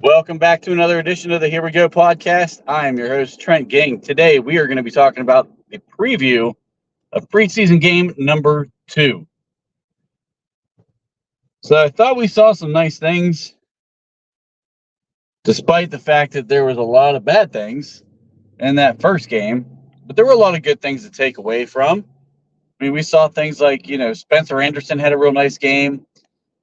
Welcome back to another edition of the Here We Go podcast. I am your host, Trent Gang. Today, we are going to be talking about the preview of preseason game number 2. So I thought we saw some nice things, despite the fact that there was a lot of bad things in that first game. But there were a lot of good things to take away from. I mean, we saw things like, Spencer Anderson had a real nice game.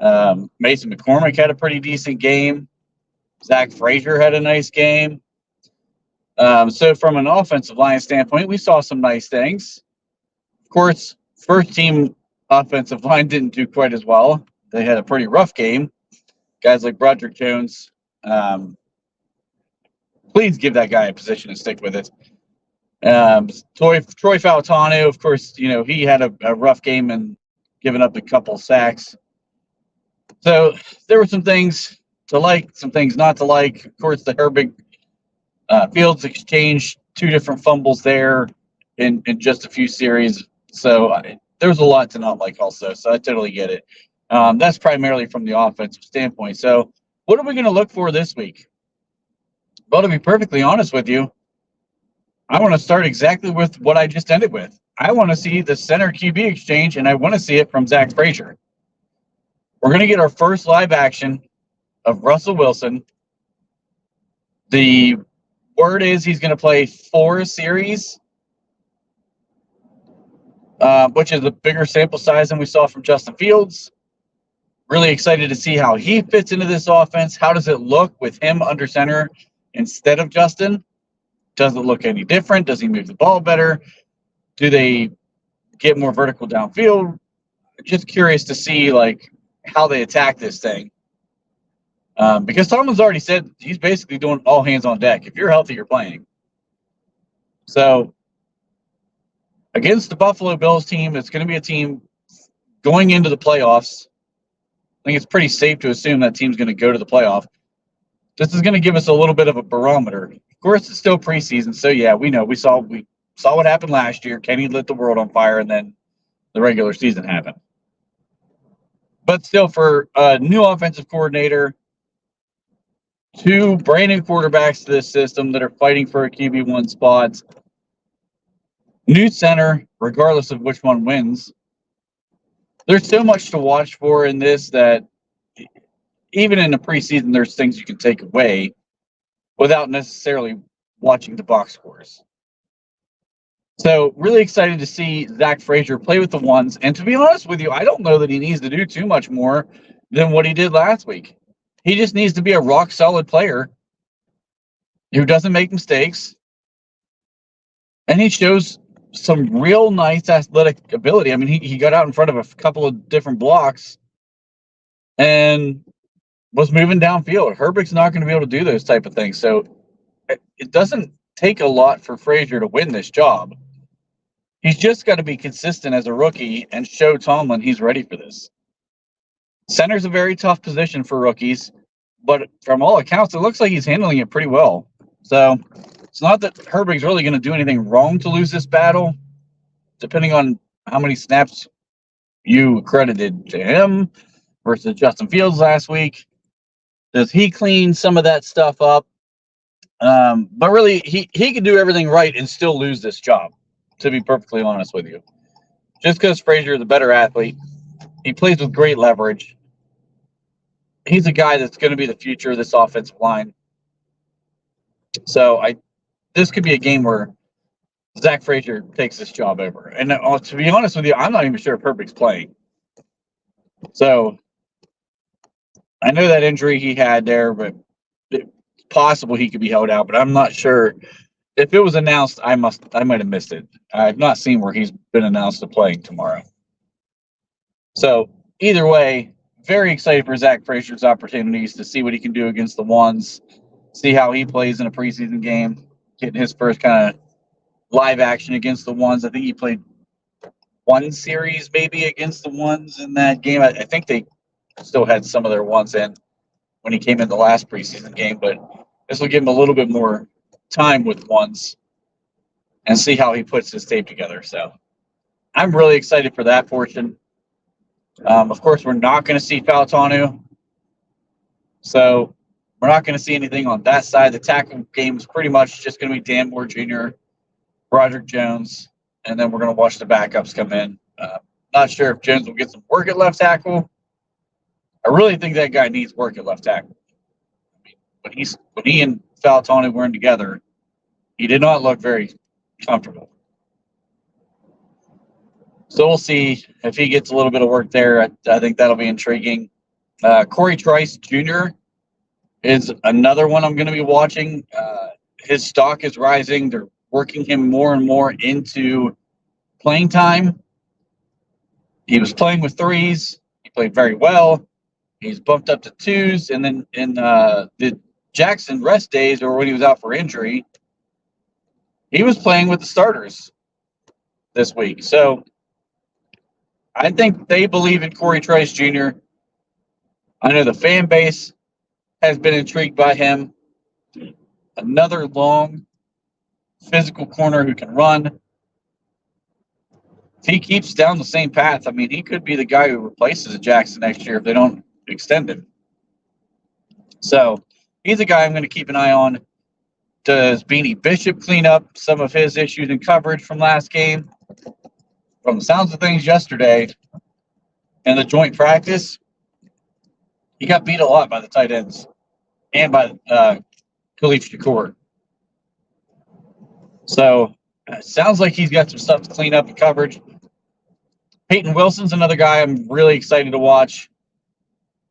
Mason McCormick had a pretty decent game. Zach Frazier had a nice game. So from an offensive line standpoint, we saw some nice things. Of course, first team offensive line didn't do quite as well. They had a pretty rough game. Guys like Broderick Jones, please give that guy a position and stick with it. Troy Fautanu, of course, he had a rough game and given up a couple sacks. So there were some things to like, some things not to like. Of course, the Herbig Fields exchange, 2 different fumbles there in just a few series. So there was a lot to not like also. So I totally get it. That's primarily from the offensive standpoint. So what are we going to look for this week? Well, to be perfectly honest with you, I want to start exactly with what I just ended with. I want to see the center QB exchange, and I want to see it from Zach Frazier. We're going to get our first live action of Russell Wilson. The word is he's going to play 4 series, which is a bigger sample size than we saw from Justin Fields. Really excited to see how he fits into this offense. How does it look with him under center instead of Justin? Does it look any different? Does he move the ball better? Do they get more vertical downfield? Just curious to see how they attack this thing. Because Tomlin's already said he's basically doing all hands on deck. If you're healthy, you're playing. So against the Buffalo Bills team, it's going to be a team going into the playoffs. I think it's pretty safe to assume that team's going to go to the playoff. This is going to give us a little bit of a barometer. Of course, it's still preseason, so yeah, we know we saw what happened last year. Kenny lit the world on fire, and then the regular season happened. But still, for a new offensive coordinator, 2 brand new quarterbacks to this system that are fighting for a QB1 spot, new center, regardless of which one wins. There's so much to watch for in this that even in the preseason, there's things you can take away without necessarily watching the box scores. So really excited to see Zach Frazier play with the ones. And to be honest with you, I don't know that he needs to do too much more than what he did last week. He just needs to be a rock-solid player who doesn't make mistakes. And he shows some real nice athletic ability. I mean, he got out in front of a couple of different blocks and was moving downfield. Herbig's not going to be able to do those type of things. So it doesn't take a lot for Frazier to win this job. He's just got to be consistent as a rookie and show Tomlin he's ready for this. Center's a very tough position for rookies, but from all accounts, it looks like he's handling it pretty well. So it's not that Herbig's really going to do anything wrong to lose this battle, depending on how many snaps you credited to him versus Justin Fields last week. Does he clean some of that stuff up? But really, he can do everything right and still lose this job, to be perfectly honest with you. Just because Frazier is a better athlete, he plays with great leverage. He's a guy that's going to be the future of this offensive line. So this could be a game where Zach Frazier takes this job over. And to be honest with you, I'm not even sure if Herbig's playing. So I know that injury he had there, but it's possible he could be held out. But I'm not sure. If it was announced, I might have missed it. I've not seen where he's been announced to playing tomorrow. So either way, very excited for Zach Frazier's opportunities to see what he can do against the ones, see how he plays in a preseason game, getting his first kind of live action against the ones. I think he played 1 series maybe against the ones in that game. I think they still had some of their ones in when he came in the last preseason game, but this will give him a little bit more time with ones and see how he puts his tape together. So I'm really excited for that portion. Of course, we're not going to see Fautanu. So We're not going to see anything on that side. The tackle game is pretty much just going to be Dan Moore Jr., Roderick Jones, and then we're going to watch the backups come in. Not sure if Jones will get some work at left tackle. I really think that guy needs work at left tackle. I mean, when he and Falatoni were in together, he did not look very comfortable. So we'll see if he gets a little bit of work there. I think that'll be intriguing. Corey Trice Jr. is another one I'm going to be watching. His stock is rising. They're working him more and more into playing time. He was playing with threes. He played very well. He's bumped up to twos. And then in the Jackson rest days, or when he was out for injury, he was playing with the starters this week. So I think they believe in Corey Trice Jr. I know the fan base has been intrigued by him. Another long, physical corner who can run. If he keeps down the same path, I mean, he could be the guy who replaces Jackson next year if they don't extend him. So he's a guy I'm going to keep an eye on. Does Beanie Bishop clean up some of his issues in coverage from last game? From the sounds of things yesterday and the joint practice, he got beat a lot by the tight ends and by Khalif Shakur. So it sounds like he's got some stuff to clean up in coverage. Peyton Wilson's another guy I'm really excited to watch.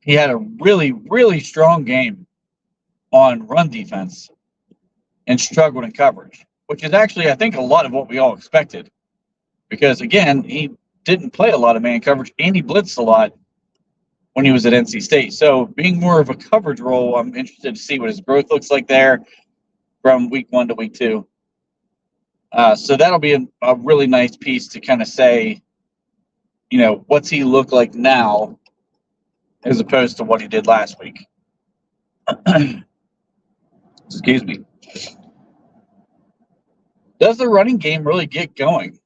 He had a really, really strong game on run defense and struggled in coverage, which is actually, I think, a lot of what we all expected. Because, again, he didn't play a lot of man coverage, and he blitzed a lot when he was at NC State. So being more of a coverage role, I'm interested to see what his growth looks like there from week 1 to week 2. So that'll be a really nice piece to kind of say, you know, what's he look like now as opposed to what he did last week. Excuse me. Does the running game really get going?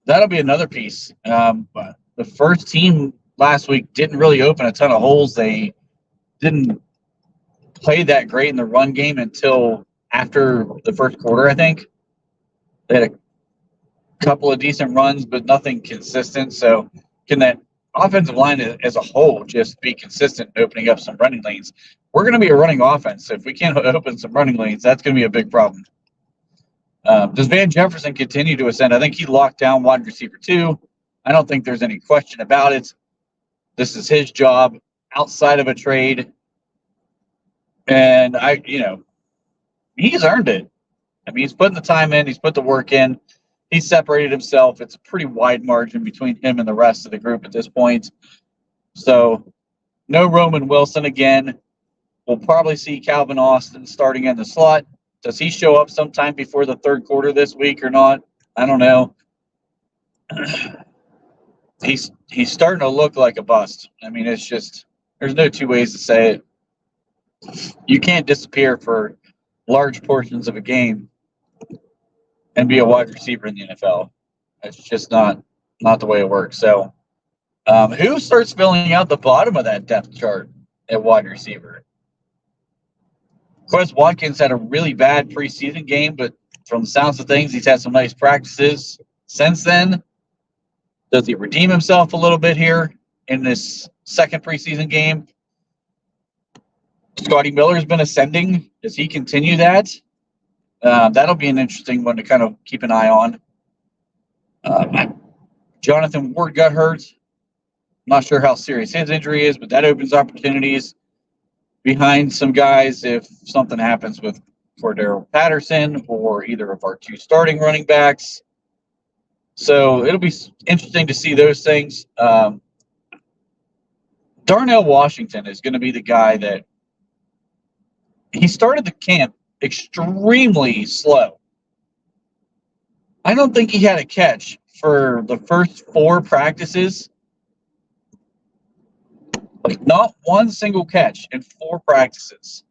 That'll be another piece. The first team last week didn't really open a ton of holes. They didn't play that great in the run game until after the first quarter, I think. They had a couple of decent runs, but nothing consistent. So can that offensive line as a whole just be consistent in opening up some running lanes? We're going to be a running offense. So if we can't open some running lanes, that's going to be a big problem. Does Van Jefferson continue to ascend? I think he locked down wide receiver 2. I don't think there's any question about it. This is his job outside of a trade. And he's earned it. I mean, he's putting the time in. He's put the work in. He's separated himself. It's a pretty wide margin between him and the rest of the group at this point. So no Roman Wilson again. We'll probably see Calvin Austin starting in the slot. Does he show up sometime before the third quarter this week or not? I don't know. He's starting to look like a bust. I mean, it's just, there's no two ways to say it. You can't disappear for large portions of a game and be a wide receiver in the NFL. It's just not the way it works. So who starts filling out the bottom of that depth chart at wide receiver? Quez Watkins had a really bad preseason game, but from the sounds of things, he's had some nice practices since then. Does he redeem himself a little bit here in this second preseason game? Scotty Miller's been ascending. Does he continue that? That'll be an interesting one to kind of keep an eye on. Jonathan Ward got hurt. Not sure how serious his injury is, but that opens opportunities behind some guys if something happens with Cordero Patterson or either of our 2 starting running backs. So it'll be interesting to see those things. Darnell Washington is going to be the guy that he started the camp extremely slow. I don't think he had a catch for the first 4 practices. Like, not one single catch in 4 practices.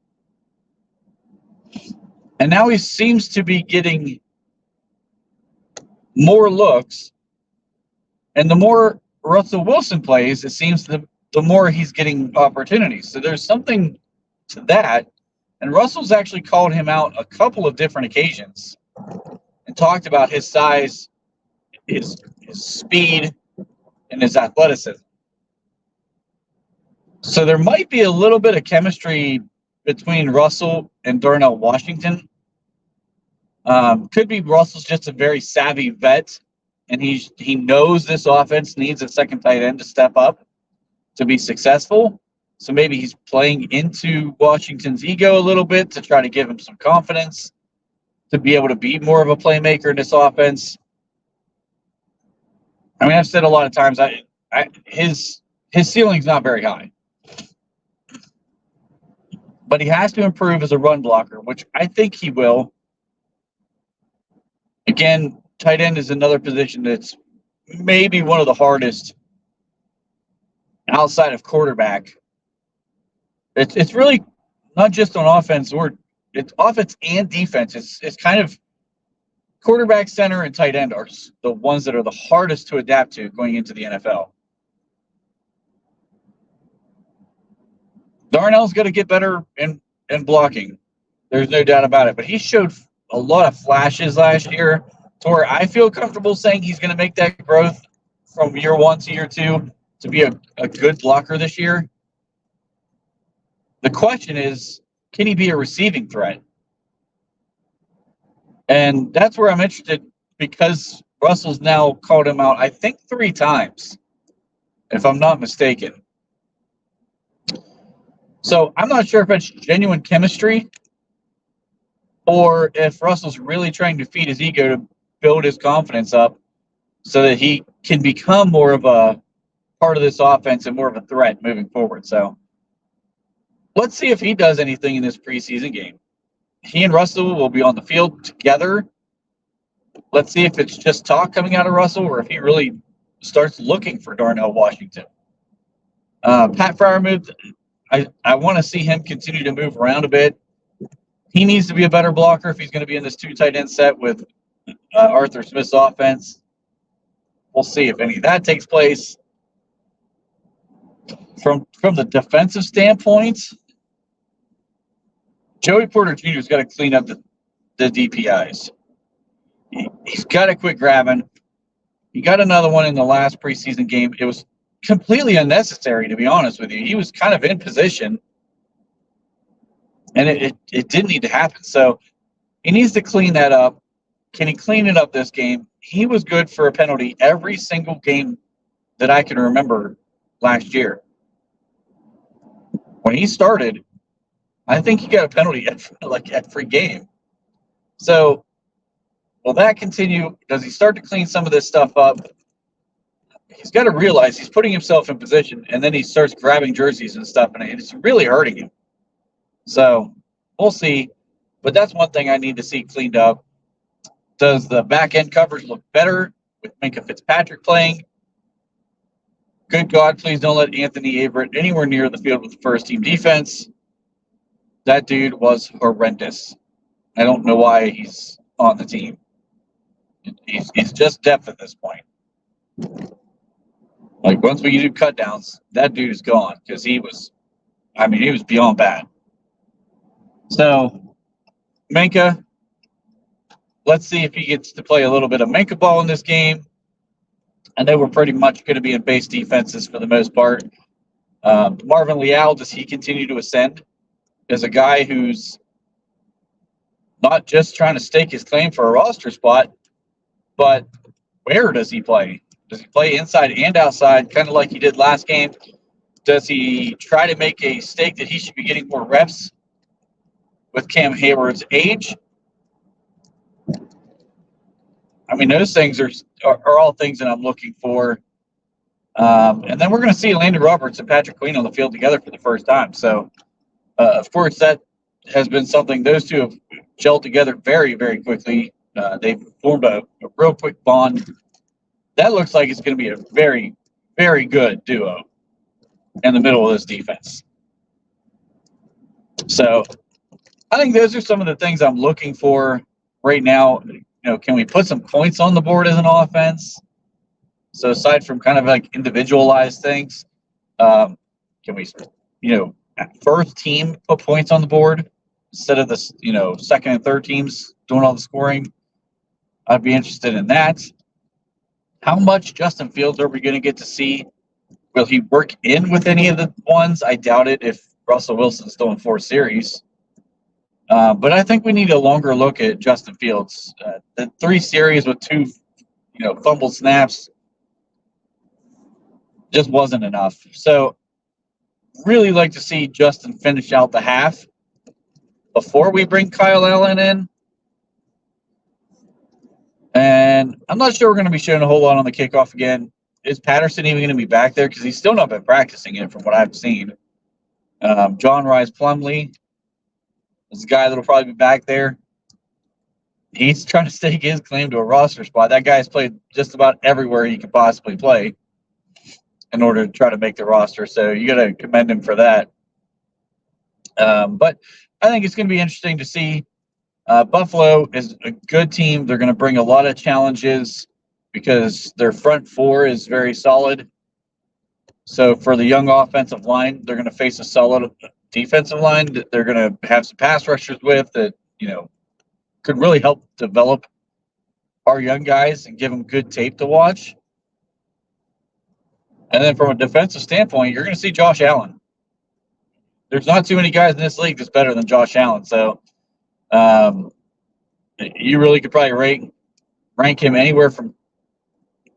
And now he seems to be getting more looks. And the more Russell Wilson plays, it seems the more he's getting opportunities. So there's something to that. And Russell's actually called him out a couple of different occasions and talked about his size, his speed, and his athleticism. So there might be a little bit of chemistry between Russell and Darnell Washington. Could be Russell's just a very savvy vet, and he knows this offense needs a second tight end to step up to be successful. So maybe he's playing into Washington's ego a little bit to try to give him some confidence to be able to be more of a playmaker in this offense. I mean, I've said a lot of times, his ceiling's not very high, but he has to improve as a run blocker, which I think he will. Again, tight end is another position that's maybe one of the hardest outside of quarterback. It's really not just on offense, it's offense and defense. It's kind of quarterback, center, and tight end are the ones that are the hardest to adapt to going into the NFL. Darnell's going to get better in blocking. There's no doubt about it. But he showed a lot of flashes last year to where I feel comfortable saying he's going to make that growth from year 1 to year 2 to be a good blocker this year. The question is, can he be a receiving threat? And that's where I'm interested, because Russell's now called him out, I think 3 times, if I'm not mistaken. So I'm not sure if it's genuine chemistry or if Russell's really trying to feed his ego to build his confidence up so that he can become more of a part of this offense and more of a threat moving forward. So let's see if he does anything in this preseason game. He and Russell will be on the field together. Let's see if it's just talk coming out of Russell or if he really starts looking for Darnell Washington. Pat Freiermuth, I want to see him continue to move around a bit. He needs to be a better blocker if he's going to be in this 2 tight end set with Arthur Smith's offense. We'll see if any of that takes place. From the defensive standpoint, Joey Porter Jr.'s got to clean up the DPIs. He's got to quit grabbing. He got another one in the last preseason game. It was completely unnecessary, to be honest with you. He was kind of in position, and it didn't need to happen. So he needs to clean that up. Can he clean it up this game? He was good for a penalty every single game that I can remember last year. When he started, I think he got a penalty every game. So will that continue? Does he start to clean some of this stuff up? He's got to realize he's putting himself in position, and then he starts grabbing jerseys and stuff, and it's really hurting him. So we'll see. But that's one thing I need to see cleaned up. Does the back-end coverage look better with Minkah Fitzpatrick playing? Good God, please don't let Anthony Averett anywhere near the field with the first-team defense. That dude was horrendous. I don't know why he's on the team. He's just depth at this point. Like, once we do cut downs, that dude is gone because he was beyond bad. So, Minkah, let's see if he gets to play a little bit of Minkah ball in this game. I know we're pretty much going to be in base defenses for the most part. Marvin Leal, does he continue to ascend as a guy who's not just trying to stake his claim for a roster spot, but where does he play? Does he play inside and outside, kind of like he did last game? Does he try to make a stake that he should be getting more reps with Cam Hayward's age? I mean, those things are all things that I'm looking for. And then we're going to see Landon Roberts and Patrick Queen on the field together for the first time. So, of course, that has been something. Those two have gelled together very, very quickly. They've formed a real quick bond. That looks like it's going to be a very, very good duo in the middle of this defense. So, I think those are some of the things I'm looking for right now. Can we put some points on the board as an offense? So aside from kind of like individualized things, can we, first team put points on the board instead of the second and third teams doing all the scoring. I'd be interested in that. How much Justin Fields are we going to get to see? Will he work in with any of the ones? I doubt it if Russell Wilson's still in 4 series. But I think we need a longer look at Justin Fields. The 3 series with 2, fumbled snaps just wasn't enough. So really like to see Justin finish out the half before we bring Kyle Allen in. And I'm not sure we're going to be showing a whole lot on the kickoff again. Is Patterson even going to be back there? Because he's still not been practicing it from what I've seen. John Rice Plumlee is the guy that'll probably be back there. He's trying to stake his claim to a roster spot. That guy's played just about everywhere he could possibly play in order to try to make the roster. So you got to commend him for that. But I think it's going to be interesting to see. Buffalo is a good team. They're going to bring a lot of challenges because their front 4 is very solid. So for the young offensive line, they're going to face a solid defensive line that they're going to have some pass rushers with that, could really help develop our young guys and give them good tape to watch. And then from a defensive standpoint, you're going to see Josh Allen. There's not too many guys in this league that's better than Josh Allen. So you really could probably rank him anywhere from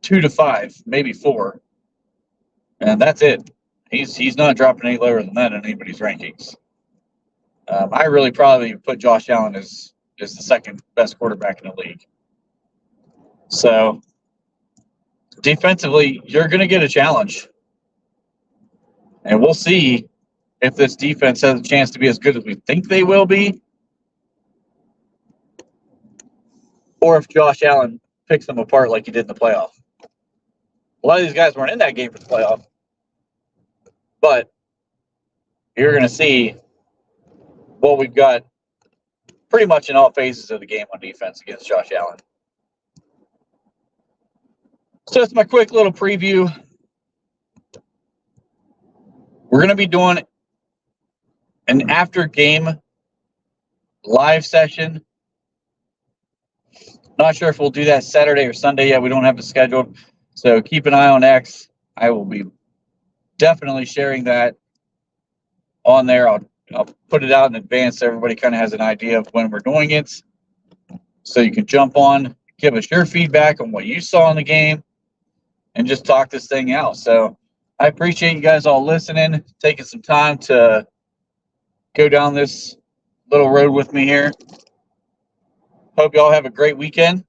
2 to 5, maybe 4. And that's it. He's not dropping any lower than that in anybody's rankings. I really probably put Josh Allen as the second best quarterback in the league. So defensively, you're going to get a challenge. And we'll see if this defense has a chance to be as good as we think they will be, or if Josh Allen picks them apart like he did in the playoff. A lot of these guys weren't in that game for the playoff, but you're going to see what we've got pretty much in all phases of the game on defense against Josh Allen. So that's my quick little preview. We're going to be doing an after-game live session. Not sure if we'll do that Saturday or Sunday yet. We don't have it scheduled. So keep an eye on X. I will be definitely sharing that on there. I'll put it out in advance so everybody kind of has an idea of when we're doing it. So you can jump on, give us your feedback on what you saw in the game, and just talk this thing out. So I appreciate you guys all listening, taking some time to go down this little road with me here. Hope you all have a great weekend,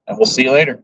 and we'll see you later.